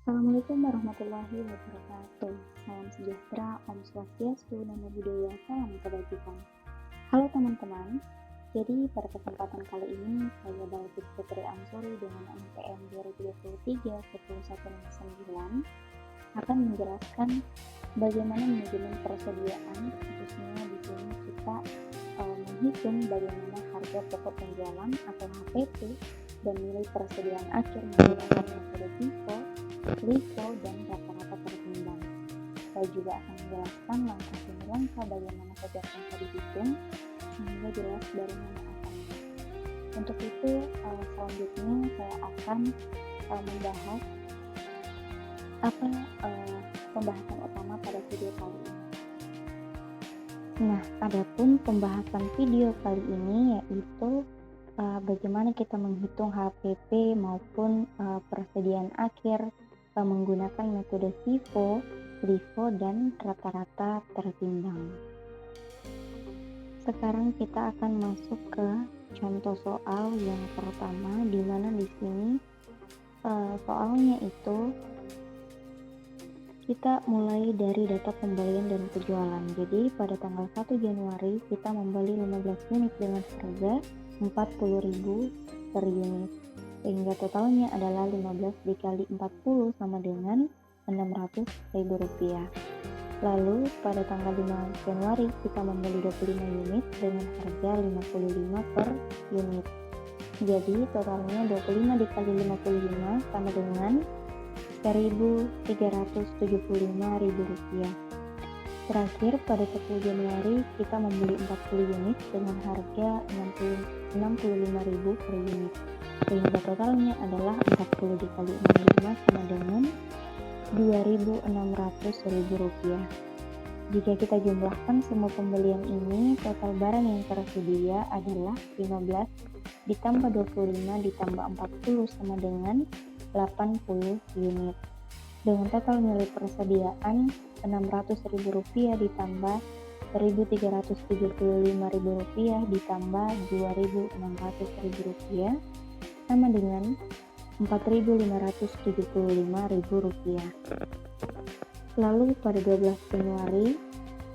Assalamualaikum warahmatullahi wabarakatuh. Salam sejahtera, Om Swastiastu, Namo Buddhaya, salam kebajikan. Halo teman-teman, jadi pada kesempatan kali ini saya Balkis Putri Amsuri dengan NPM 2023 10159 akan menjelaskan bagaimana manajemen persediaan, khususnya di sini kita menghitung bagaimana harga pokok penjualan atau HPP dan nilai persediaan akhir menggunakan metode FIFO, LIFO, dan rata-rata tertimbang. Saya juga akan menjelaskan langkah demi langkah bagaimana setiap angka dihitung sehingga jelas dari mana asalnya. Untuk itu selanjutnya saya akan membahas apa pembahasan utama pada video kali ini. Nah, adapun pembahasan video kali ini yaitu bagaimana kita menghitung HPP maupun persediaan akhir menggunakan metode FIFO, LIFO, dan rata-rata tertimbang. Sekarang kita akan masuk ke contoh soal yang pertama, di mana di sini soalnya itu kita mulai dari data pembelian dan penjualan. Jadi pada tanggal 1 Januari kita membeli 15 unit dengan harga 40.000 per unit, sehingga totalnya adalah 15 dikali 40 sama dengan 600.000 rupiah. Lalu pada tanggal 5 Januari kita membeli 25 unit dengan harga 55 per unit. Jadi totalnya 25 dikali 55 sama dengan 1.375.000 rupiah. Terakhir pada 10 Januari kita membeli 40 unit dengan harga 65.000 per unit, sehingga totalnya adalah 40 dikali 65 sama dengan 2.600.000 rupiah. Jika kita jumlahkan semua pembelian ini, total barang yang tersedia adalah 15 ditambah 25 ditambah 40 sama dengan 80 unit. Dengan total nilai persediaan Rp600.000 ditambah Rp1.375.000 ditambah Rp2.600.000 sama dengan Rp4.575.000. Lalu pada 12 Januari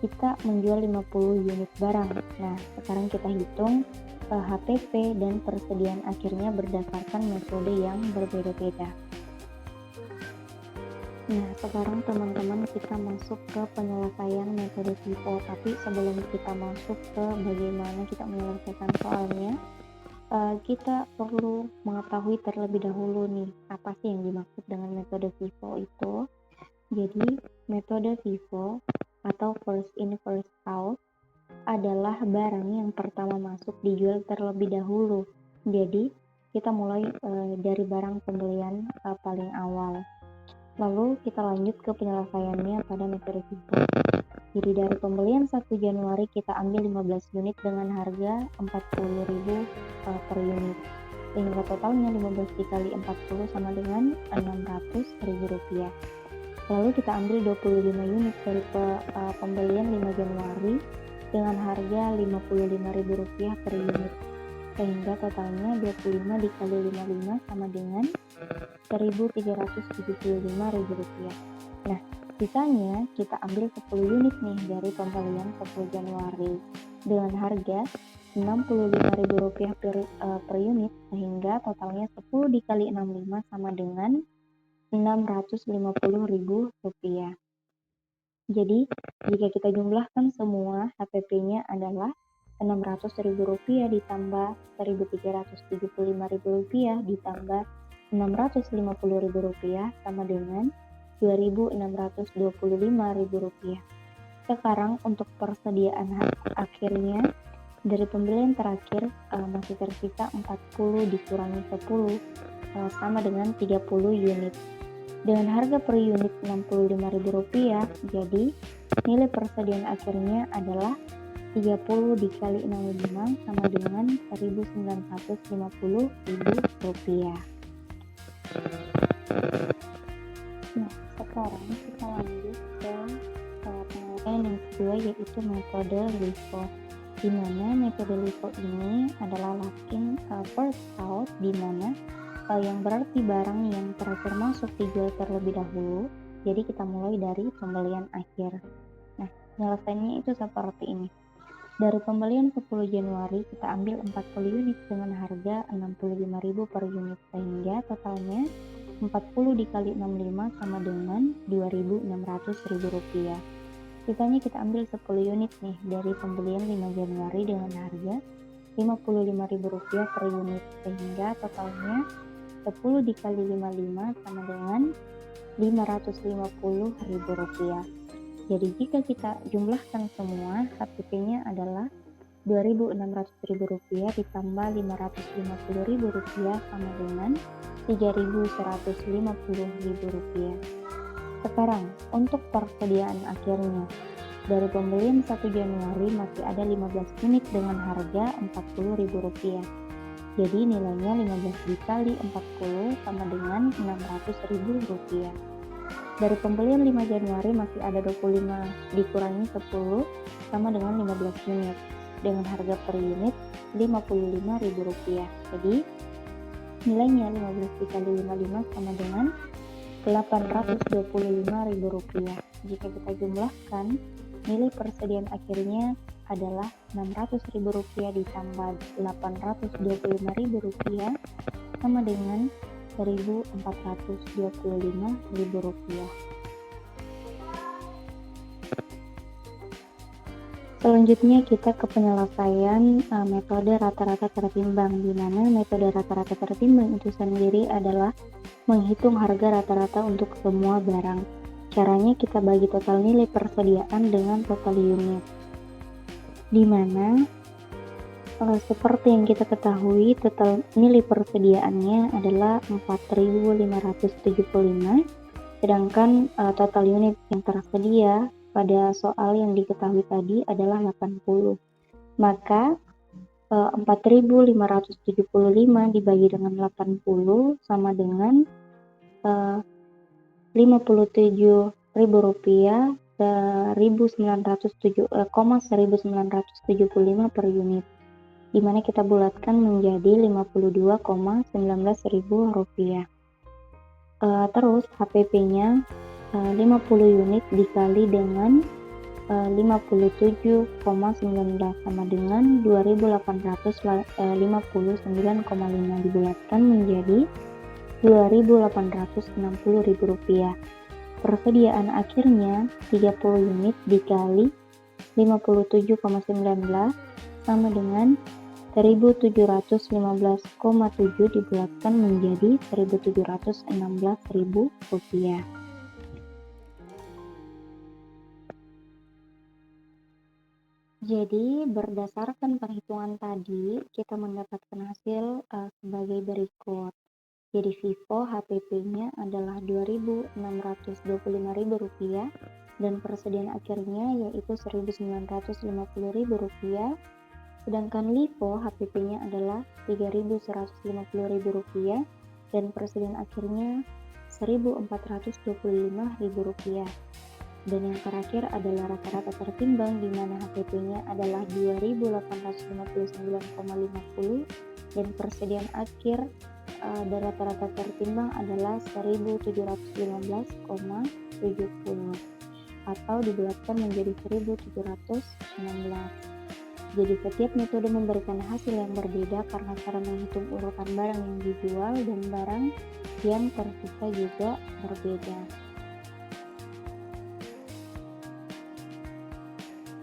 kita menjual 50 unit barang. Nah, sekarang kita hitung HPP dan persediaan akhirnya berdasarkan metode yang berbeda-beda. Nah, sekarang teman-teman kita masuk ke penyelesaian metode FIFO. Tapi sebelum kita masuk ke bagaimana kita menyelesaikan soalnya, kita perlu mengetahui terlebih dahulu nih, apa sih yang dimaksud dengan metode FIFO itu. Jadi, metode FIFO atau first in first out adalah barang yang pertama masuk dijual terlebih dahulu. Jadi, kita mulai dari barang pembelian paling awal. Lalu kita lanjut ke penyelesaiannya pada metode FIFO. Jadi dari pembelian 1 Januari kita ambil 15 unit dengan harga 40.000 per unit, sehingga totalnya 15 dikali 40 sama dengan 600.000 rupiah. Lalu kita ambil 25 unit dari pembelian 5 Januari dengan harga Rp55.000 per unit, sehingga totalnya 25 dikali 55 sama dengan Rp1.375.000. Nah, sisanya kita ambil 10 unit nih dari pembelian 10 Januari dengan harga Rp65.000 per unit, sehingga totalnya 10 dikali 65 sama dengan Rp650.000. Jadi, jika kita jumlahkan semua, HPP-nya adalah Rp600.000 ditambah Rp1.375.000 ditambah Rp650.000 sama dengan Rp2.625.000. Sekarang untuk persediaan akhirnya dari pembelian terakhir masih tersisa 40 dikurangi 10 sama dengan 30 unit. Dengan harga per unit Rp65.000, jadi nilai persediaan akhirnya adalah 30 dikali 65 sama dengan Rp1.950.000. Nah, sekarang kita lanjut ke penelitian yang kedua, yaitu metode LIFO. Di mana metode LIFO ini adalah looking first out, di mana yang berarti barang yang terakhir masuk dijual terlebih dahulu. Jadi kita mulai dari pembelian akhir. Nah, penyelesaiannya itu seperti ini. Dari pembelian 10 Januari kita ambil 40 unit dengan harga 65.000 per unit, sehingga totalnya 40 dikali 65 sama dengan 2.600.000 rupiah. Sisanya kita ambil 10 unit nih dari pembelian 5 Januari dengan harga 55.000 rupiah per unit, sehingga totalnya 10 dikali 55 sama dengan 550.000 rupiah. Jadi jika kita jumlahkan semua, HPP-nya adalah 2.600.000 rupiah ditambah 550.000 rupiah sama dengan 3.150.000 rupiah. Sekarang untuk persediaan akhirnya, dari pembelian 1 Januari masih ada 15 unit dengan harga 40.000 rupiah. Jadi nilainya 15 dikali 40 sama dengan 600.000 rupiah. Dari pembelian 5 Januari masih ada 25 dikurangi 10 sama dengan 15 unit dengan harga per unit 55.000 rupiah. Jadi nilainya 15 dikali 55 sama dengan 825.000 rupiah. Jika kita jumlahkan, nilai persediaan akhirnya adalah 600.000 rupiah ditambah 825.000 rupiah sama dengan 1.425.000 rupiah. Selanjutnya kita ke penyelesaian metode rata-rata tertimbang, di mana metode rata-rata tertimbang itu sendiri adalah menghitung harga rata-rata untuk semua barang. Caranya kita bagi total nilai persediaan dengan total unit, di mana seperti yang kita ketahui, total nilai persediaannya adalah 4.575, sedangkan total unit yang tersedia pada soal yang diketahui tadi adalah 80. Maka 4.575 dibagi dengan 80 sama dengan 57.000 rupiah 1.975 per unit, dimana kita bulatkan menjadi 52,19 rupiah. Terus HPP-nya 50 unit dikali dengan 57,19 sama dengan 2.859,5 dibulatkan menjadi 2.860.000 rupiah. Persediaan akhirnya 30 unit dikali 57,19 sama dengan 1.715,7 dibulatkan menjadi 1.716.000 rupiah. Jadi berdasarkan perhitungan tadi kita mendapatkan hasil sebagai berikut. Jadi FIFO HPP-nya adalah 2.625.000 rupiah dan persediaan akhirnya yaitu 1.950.000 rupiah. Sedangkan LIFO HPP-nya adalah 3.150.000 rupiah dan persediaan akhirnya 1.425.000 rupiah. Dan yang terakhir adalah rata-rata tertimbang di mana HPP-nya adalah 2.859,50 dan persediaan akhir dan rata-rata tertimbang adalah 1.715,70 atau dibulatkan menjadi 1.716. Jadi setiap metode memberikan hasil yang berbeda karena cara menghitung urutan barang yang dijual dan barang yang tersisa juga berbeda.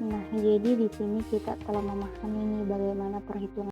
Nah, jadi di sini kita telah memahami bagaimana perhitungan